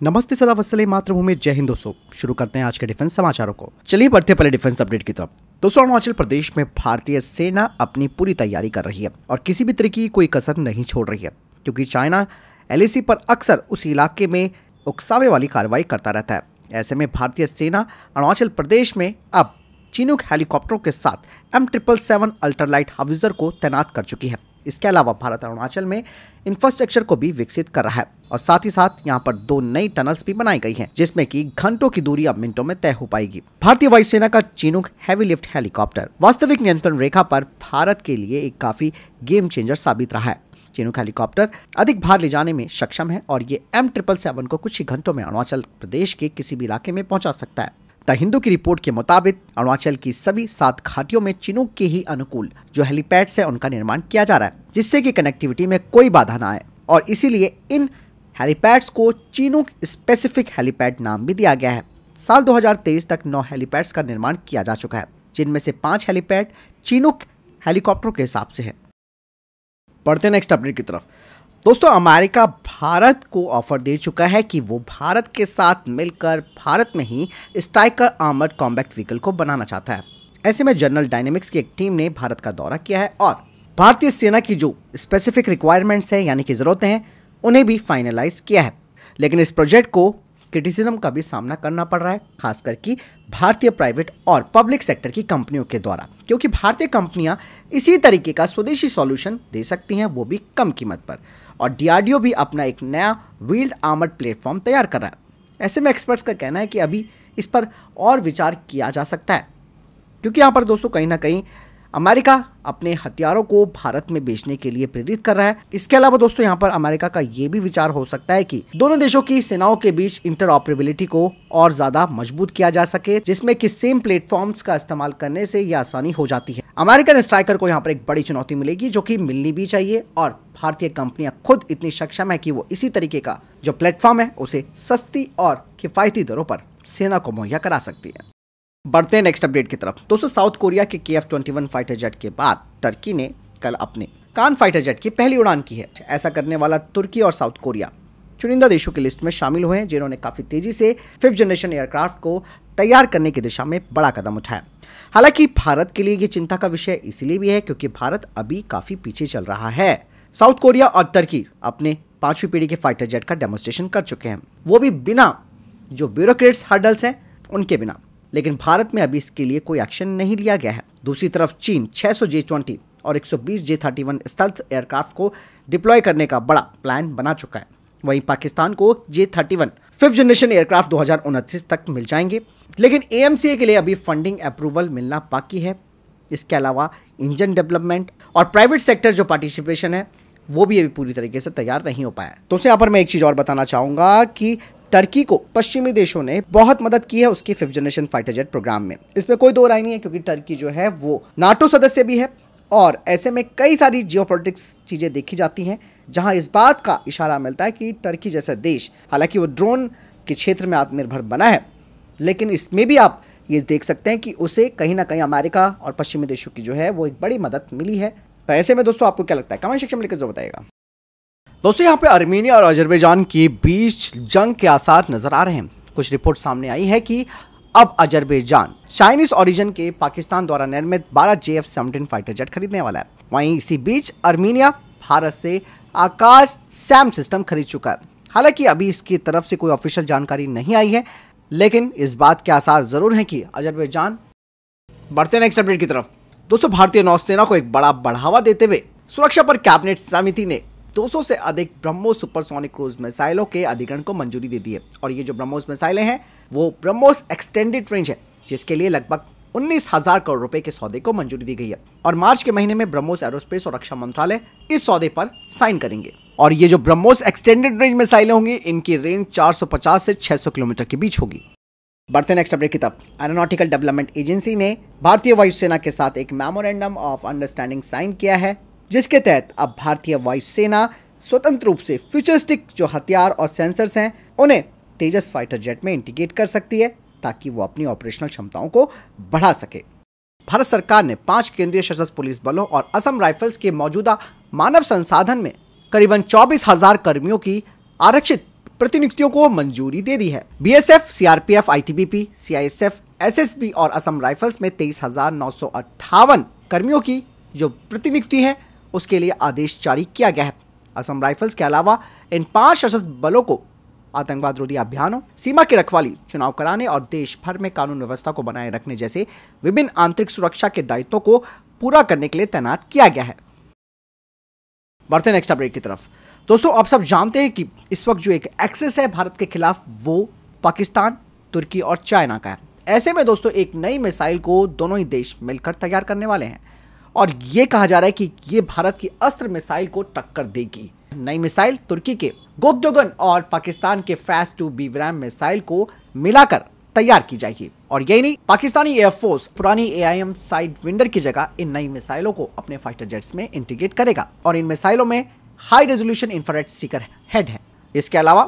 नमस्ते सदा वत्सले मातृभूमि जय हिंद दोस्तों। शुरू करते हैं आज के डिफेंस समाचारों को। चलिए बढ़ते पहले डिफेंस अपडेट की तरफ। दोस्तों, अरुणाचल प्रदेश में भारतीय सेना अपनी पूरी तैयारी कर रही है और किसी भी तरह की कोई कसर नहीं छोड़ रही है, क्योंकि चाइना LAC पर अक्सर उस इलाके में उकसावे वाली कार्रवाई करता रहता है। ऐसे में भारतीय सेना अरुणाचल प्रदेश में अब चिनूक हेलीकॉप्टरों के साथ M777 अल्ट्रालाइट हाविजर को तैनात कर चुकी है। इसके अलावा भारत अरुणाचल में इंफ्रास्ट्रक्चर को भी विकसित कर रहा है और साथ ही साथ यहाँ पर 2 नई टनल्स भी बनाई गई हैं, जिसमें कि घंटों की दूरी अब मिनटों में तय हो पाएगी। भारतीय वायुसेना का चिनूक हैवी लिफ्ट हेलीकॉप्टर वास्तविक नियंत्रण रेखा पर भारत के लिए एक काफी गेम चेंजर साबित रहा है। चिनूक हेलीकॉप्टर अधिक भार ले जाने में सक्षम है और ये M777 को कुछ ही घंटों में अरुणाचल प्रदेश के किसी भी इलाके में पहुंचा सकता है। द हिंदू की रिपोर्ट के मुताबिक अरुणाचल की सभी 7 घाटियों में चिनूक के ही अनुकूल जो हेलीपैड्स है उनका निर्माण किया जा रहा है, जिससे कि कनेक्टिविटी में कोई बाधा ना आए और इसीलिए इन हेलीपैड्स को चिनूक स्पेसिफिक हेलीपैड नाम भी दिया गया है। साल 2023 तक 9 हेलीपैड्स का निर्माण किया जा चुका है, जिनमें से 5 हेलीपैड चिनूक हेलीकॉप्टरों के हिसाब से है। बढ़ते नेक्स्ट अपडेट की तरफ। दोस्तों, अमेरिका भारत को ऑफर दे चुका है कि वो भारत के साथ मिलकर भारत में ही स्ट्राइकर आर्मर्ड कॉम्बैट व्हीकल को बनाना चाहता है। ऐसे में जनरल डायनेमिक्स की एक टीम ने भारत का दौरा किया है और भारतीय सेना की जो स्पेसिफिक रिक्वायरमेंट्स है यानी कि ज़रूरतें हैं उन्हें भी फाइनलाइज किया है। लेकिन इस प्रोजेक्ट को क्रिटिसिज्म का भी सामना करना पड़ रहा है, खासकर कि भारतीय प्राइवेट और पब्लिक सेक्टर की कंपनियों के द्वारा, क्योंकि भारतीय कंपनियां इसी तरीके का स्वदेशी सॉल्यूशन दे सकती हैं, वो भी कम कीमत पर। और DRDO भी अपना एक नया व्हील्ड आर्मर्ड प्लेटफॉर्म तैयार कर रहा है। ऐसे में एक्सपर्ट्स का कहना है कि अभी इस पर और विचार किया जा सकता है, क्योंकि यहाँ पर दोस्तों कहीं ना कहीं अमेरिका अपने हथियारों को भारत में बेचने के लिए प्रेरित कर रहा है। इसके अलावा दोस्तों यहाँ पर अमेरिका का ये भी विचार हो सकता है कि दोनों देशों की सेनाओं के बीच इंटरऑपरेबिलिटी को और ज्यादा मजबूत किया जा सके, जिसमें कि सेम प्लेटफॉर्म्स का इस्तेमाल करने से यह आसानी हो जाती है। अमेरिकन स्ट्राइकर को यहाँ पर एक बड़ी चुनौती मिलेगी, जो कि मिलनी भी चाहिए और भारतीय कंपनियां खुद इतनी सक्षम है कि वो इसी तरीके का जो प्लेटफॉर्म है उसे सस्ती और किफायती दरों पर सेना को मुहैया करा सकती है। बढ़ते हैं नेक्स्ट अपडेट की तरफ। दोस्तों, साउथ कोरिया के KF-21 फाइटर जेट के बाद टर्की ने कल अपने कान फाइटर जेट की पहली उड़ान की है। ऐसा करने वाला तुर्की और साउथ कोरिया चुनिंदा देशों की लिस्ट में शामिल हुए हैं, जिन्होंने काफी तेजी से 5th जनरेशन एयरक्राफ्ट को तैयार करने की दिशा में बड़ा कदम उठाया। हालांकि भारत के लिए ये चिंता का विषय इसलिए भी है क्योंकि भारत अभी काफी पीछे चल रहा है। साउथ कोरिया और टर्की अपने 5वीं पीढ़ी के फाइटर जेट का डेमोन्स्ट्रेशन कर चुके हैं, वो भी बिना जो ब्यूरोक्रेट्स हर्डल्स हैं उनके बिना। लेकिन भारत में अभी इसके लिए कोई एक्शन नहीं लिया गया है। दूसरी तरफ चीन 600 J-20 और 120 J-31 स्टेल्थ एयरक्राफ्ट को डिप्लॉय करने का बड़ा प्लान बना चुका है। वहीं पाकिस्तान को J-31 5th जनरेशन एयरक्राफ्ट 2029 तक मिल जाएंगे, लेकिन AMCA के लिए अभी फंडिंग अप्रूवल मिलना बाकी है। इसके अलावा इंजन डेवलपमेंट और प्राइवेट सेक्टर जो पार्टिसिपेशन है वो भी अभी पूरी तरीके से तैयार नहीं हो पाया। तो यहाँ पर मैं एक चीज और बताना चाहूंगा कि टर्की को पश्चिमी देशों ने बहुत मदद की है उसकी 5th generation fighter jet programme में। इसमें कोई दो राय नहीं है, क्योंकि टर्की जो है वो नाटो सदस्य भी है और ऐसे में कई सारी जियोपॉलिटिक्स चीजें देखी जाती हैं, जहां इस बात का इशारा मिलता है कि टर्की जैसा देश, हालांकि वो ड्रोन के क्षेत्र में आत्मनिर्भर बना है, लेकिन इसमें भी आप ये देख सकते हैं कि उसे कहीं ना कहीं अमेरिका और पश्चिमी देशों की जो है वो एक बड़ी मदद मिली है। तो ऐसे में दोस्तों आपको क्या लगता है, कमेंट सेक्शन में लिखकर जरूर बताइएगा। दोस्तों, यहाँ पे आर्मेनिया और अजरबैजान के बीच जंग के आसार नजर आ रहे हैं। कुछ रिपोर्ट सामने आई है कि अब अजरबैजान चाइनीज ओरिजिन के पाकिस्तान द्वारा निर्मित 12 JF-17 फाइटर जेट खरीदने वाला है। वहीं इसी बीच आर्मेनिया भारत से आकाश सैम सिस्टम खरीद चुका है। हालांकि अभी इसकी तरफ से कोई ऑफिशियल जानकारी नहीं आई है, लेकिन इस बात के आसार जरूर हैं कि अजरबैजान। बढ़ते नेक्स्ट अपडेट की तरफ। दोस्तों, भारतीय नौसेना को एक बड़ा बढ़ावा देते हुए सुरक्षा पर कैबिनेट समिति ने 200 से अधिक ब्रह्मोस सुपरसोनिक क्रूज मिसाइलों के अधिग्रहण को मंजूरी दे दी है। और ये जो ब्रह्मोस मिसाइलें हैं वो ब्रह्मोस एक्सटेंडेड रेंज है, जिसके लिए लगभग 19,000 करोड़ रुपए के सौदे को मंजूरी दी गई है। और मार्च के महीने में ब्रह्मोस एरोस्पेस और रक्षा मंत्रालय इस सौदे पर साइन करेंगे। और ये जो ब्रह्मोस एक्सटेंडेड रेंज मिसाइलें होंगी, इनकी रेंज 450 से 600 किलोमीटर के बीच होगी। बढ़ते नेक्स्ट अपडेट की तरफ। एरोनॉटिकल डेवलपमेंट एजेंसी ने भारतीय वायुसेना के साथ एक मेमोरेंडम ऑफ अंडरस्टैंडिंग साइन किया है, जिसके तहत अब भारतीय वायुसेना स्वतंत्र रूप से फ्यूचरिस्टिक जो हथियार और सेंसर्स हैं उन्हें तेजस फाइटर जेट में इंटीग्रेट कर सकती है, ताकि वो अपनी ऑपरेशनल क्षमताओं को बढ़ा सके। भारत सरकार ने 5 केंद्रीय सशस्त्र पुलिस बलों और असम राइफल्स के मौजूदा मानव संसाधन में करीबन 24,000 कर्मियों की आरक्षित प्रतिनियुक्तियों को मंजूरी दे दी है। BSF, CRPF, ITBP, CISF, SSB और असम राइफल्स में 23,958 कर्मियों की जो प्रतिनियुक्ति है उसके लिए आदेश जारी किया गया है। असम राइफल्स के अलावा इन 5 सशस्त्र बलों को आतंकवाद रोधी अभियानों, सीमा की रखवाली, चुनाव कराने और देश भर में कानून व्यवस्था को बनाए रखने जैसे विभिन्न आंतरिक सुरक्षा के दायित्वों को पूरा करने के लिए तैनात किया गया है। बढ़ते नेक्स्ट अपडेट की तरफ। दोस्तों, आप सब जानते हैं कि इस वक्त जो एक एक्सेस है भारत के खिलाफ वो पाकिस्तान, तुर्की और चाइना का है। ऐसे में दोस्तों एक नई मिसाइल को दोनों ही देश मिलकर तैयार करने वाले हैं और ये कहा जा रहा है कि ये भारत की अस्त्र मिसाइल को टक्कर देगी। नई मिसाइल तुर्की के गोकदोगन और पाकिस्तान के फास्ट-2 बीवरैम मिसाइल को मिलाकर तैयार की जाएगी। और यही नहीं, पाकिस्तानी एयरफोर्स पुरानी AIM साइड विंडर की जगह इन नई मिसाइलों को अपने फाइटर जेट्स में इंटीग्रेट करेगा और इन मिसाइलों में high resolution infrared seeker head है। इसके अलावा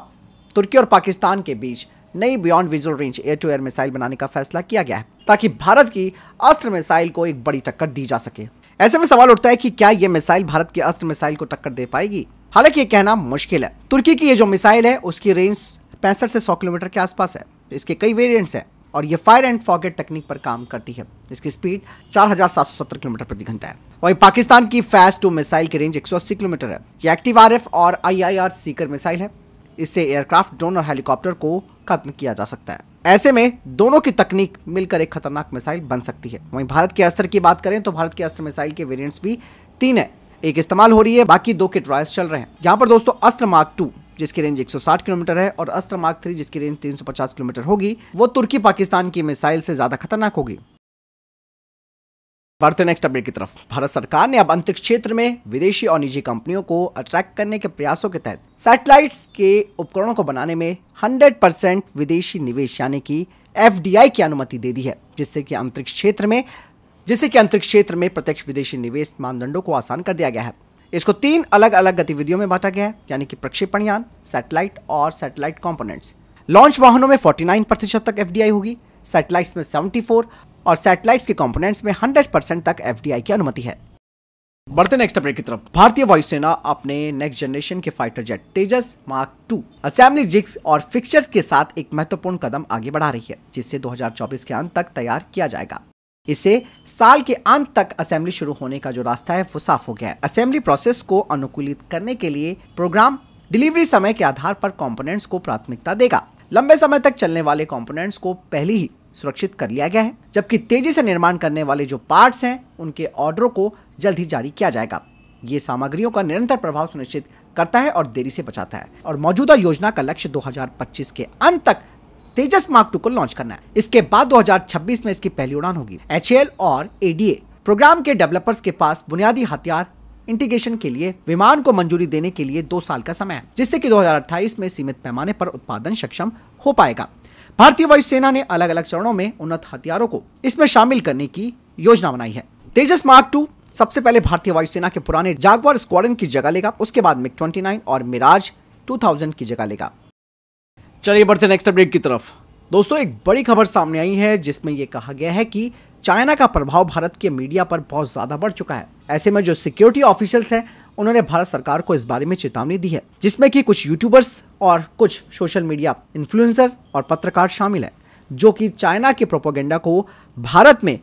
तुर्की और पाकिस्तान के बीच नई beyond visual range air to air missile बनाने का फैसला किया गया है ताकि भारत की अस्त्र मिसाइल को एक बड़ी टक्कर दी जा सके। ऐसे में सवाल उठता है कि क्या यह मिसाइल भारत की अस्त्र मिसाइल को टक्कर दे पाएगी? हालांकि ये कहना मुश्किल है। तुर्की की ये जो मिसाइल है उसकी रेंज 65 से 100 किलोमीटर के आसपास है। इसके कई वेरिएंट्स हैं और ये फायर एंड फॉरगेट तकनीक पर काम करती है। इसकी स्पीड 4770 किलोमीटर प्रति घंटा है। वहीं पाकिस्तान की फास्ट-2 मिसाइल की रेंज 180 किलोमीटर है। ये एक्टिव RF और IIR सीकर मिसाइल है। इससे एयरक्राफ्ट, ड्रोन और हेलीकॉप्टर को खत्म किया जा सकता है। ऐसे में दोनों की तकनीक मिलकर एक खतरनाक मिसाइल बन सकती है। वहीं भारत के अस्त्र की बात करें तो भारत के अस्त्र मिसाइल के वेरिएंट्स भी 3 है। एक इस्तेमाल हो रही है, बाकी 2 के ट्रायल्स चल रहे हैं। यहाँ पर दोस्तों अस्त्र मार्क 2 जिसकी रेंज 160 किलोमीटर है और अस्त्र मार्क 3 जिसकी रेंज 350 किलोमीटर होगी, वो तुर्की पाकिस्तान की मिसाइल से ज्यादा खतरनाक होगी। बढ़ते नेक्स्ट अपडेट की तरफ। भारत सरकार ने अब अंतरिक्ष क्षेत्र में विदेशी और निजी कंपनियों को अट्रैक्ट करने के प्रयासों के तहत सैटेलाइट्स के उपकरणों को बनाने में 100% विदेशी निवेश यानी कि FDI की अनुमति दे दी है, जिससे कि अंतरिक्ष क्षेत्र में प्रत्यक्ष विदेशी निवेश मानदंडों को आसान कर दिया गया है। इसको 3 अलग अलग गतिविधियों में बांटा गया है, यानी कि प्रक्षेपण यान, सैटेलाइट और सैटेलाइट कंपोनेंट्स। लॉन्च वाहनों में 49% तक FDI होगी, सैटेलाइट्स में 74 और सैटेलाइट्स के कंपोनेंट्स में 100% तक FDI की अनुमति है। बढ़ते नेक्स्ट अपडेट की तरफ। भारतीय वायुसेना अपने नेक्स्ट जनरेशन के फाइटर जेट तेजस मार्क 2 असेंबली जिग्स और फिक्सचर्स के साथ एक महत्वपूर्ण कदम आगे बढ़ा रही है, जिससे 2024 के अंत तक तैयार किया जाएगा। इससे साल के अंत तक असेंबली शुरू होने का जो रास्ता है वो साफ हो गया है। असेंबली प्रोसेस को अनुकूलित करने के लिए प्रोग्राम डिलीवरी समय के आधार पर कंपोनेंट्स को प्राथमिकता देगा। लंबे समय तक चलने वाले कंपोनेंट्स को पहले ही सुरक्षित कर लिया गया है, जबकि तेजी से निर्माण करने वाले जो पार्ट्स हैं उनके ऑर्डरों को जल्द ही जारी किया जाएगा। ये सामग्रियों का निरंतर प्रभाव सुनिश्चित करता है और देरी से बचाता है और मौजूदा योजना का लक्ष्य 2025 के अंत तक तेजस मार्क 2 को लॉन्च करना है। इसके बाद 2026 में इसकी पहली उड़ान होगी। HAL और ADA प्रोग्राम के डेवलपर्स के पास बुनियादी हथियार इंटीग्रेशन के लिए विमान को मंजूरी देने के लिए 2 साल का समय है, जिससे कि 2028 में सीमित पैमाने पर उत्पादन सक्षम हो पाएगा। भारतीय वायुसेना ने अलग अलग चरणों में उन्नत हथियारों को इसमें शामिल करने की योजना बनाई है। तेजस मार्क 2 सबसे पहले भारतीय वायुसेना के पुराने जागवार स्क्वाड्रन की जगह लेगा, उसके बाद MiG-29 और मिराज 2000 की जगह लेगा। चलिए बढ़ते नेक्स्ट अपडेट की तरफ। दोस्तों, एक बड़ी खबर सामने आई है जिसमें यह कहा गया है कि चाइना का प्रभाव भारत के मीडिया पर बहुत ज्यादा बढ़ चुका है। ऐसे में जो सिक्योरिटी ऑफिशियल्स हैं उन्होंने भारत सरकार को इस बारे में चेतावनी दी है, जिसमें कि कुछ यूट्यूबर्स और कुछ सोशल मीडिया इन्फ्लुएंसर और पत्रकार शामिल हैं, जो कि चाइना के प्रोपेगेंडा को भारत में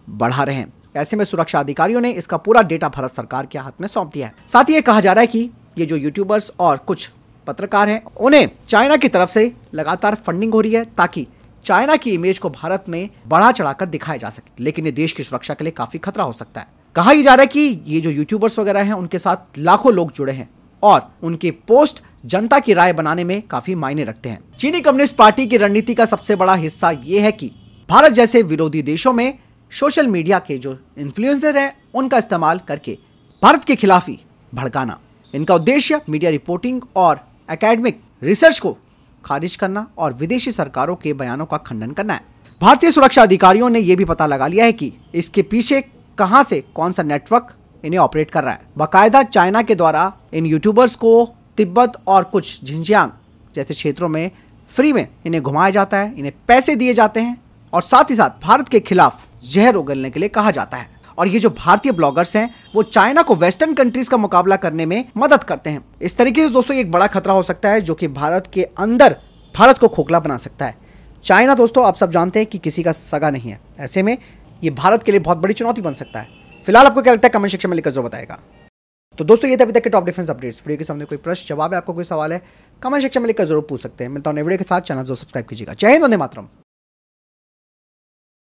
बढ़ा रहे हैं। ऐसे में सुरक्षा अधिकारियों ने इसका पूरा डेटा भारत सरकार के हाथ में सौंप दिया है। साथ ही ये कहा जा रहा है कि ये जो यूट्यूबर्स और कुछ पत्रकार हैं उन्हें चाइना की तरफ से लगातार फंडिंग हो रही है ताकि चाइना की इमेज को भारत में बढ़ा चढ़ाकर दिखाया जा सके, लेकिन ये देश की सुरक्षा के लिए काफी खतरा हो सकता है। कहा ही जा रहा है कि ये जो यूट्यूबर्स वगैरह हैं उनके साथ लाखों लोग जुड़े हैं और उनके पोस्ट जनता की राय बनाने में काफी मायने रखते हैं। चीनी कम्युनिस्ट पार्टी की रणनीति का सबसे बड़ा हिस्सा ये है कि भारत जैसे विरोधी देशों में सोशल मीडिया के जो इन्फ्लुएंसर हैं उनका इस्तेमाल करके भारत के खिलाफ ही भड़काना। इनका उद्देश्य मीडिया रिपोर्टिंग और एकेडमिक रिसर्च को खारिज करना और विदेशी सरकारों के बयानों का खंडन करना है। भारतीय सुरक्षा अधिकारियों ने यह भी पता लगा लिया है कि इसके पीछे कहां से कौन सा नेटवर्क इन्हें ऑपरेट कर रहा है। बाकायदा चाइना के द्वारा इन यूट्यूबर्स को तिब्बत और कुछ झिंजियांग जैसे क्षेत्रों में फ्री में इन्हें घुमाया जाता है, इन्हें पैसे दिए जाते हैं और साथ ही साथ भारत के खिलाफ जहर उगलने के लिए कहा जाता है। और ये जो भारतीय ब्लॉगर्स हैं वो चाइना को वेस्टर्न कंट्रीज का मुकाबला करने में मदद करते हैं। इस तरीके से दोस्तों एक बड़ा खतरा हो सकता है जो कि भारत के अंदर भारत को खोखला बना सकता है। चाइना दोस्तों आप सब जानते हैं कि किसी का सगा नहीं है, ऐसे में ये भारत के लिए बहुत बड़ी चुनौती बन सकता है। फिलहाल आपको क्या लगता है कमेंट सेक्शन में लिखकर जरूर बताएगा। तो दोस्तों ये थे अभी तक के टॉप डिफेंस अपडेट्स। वीडियो के सामने कोई प्रश्न जवाब है, आपको कोई सवाल है, कमेंट सेक्शन में लिखकर जरूर पूछ सकते हैं। मिलता हूं नए वीडियो के साथ, चैनल जो सब्सक्राइब कीजिएगा। जय हिंद, वंदे मातरम।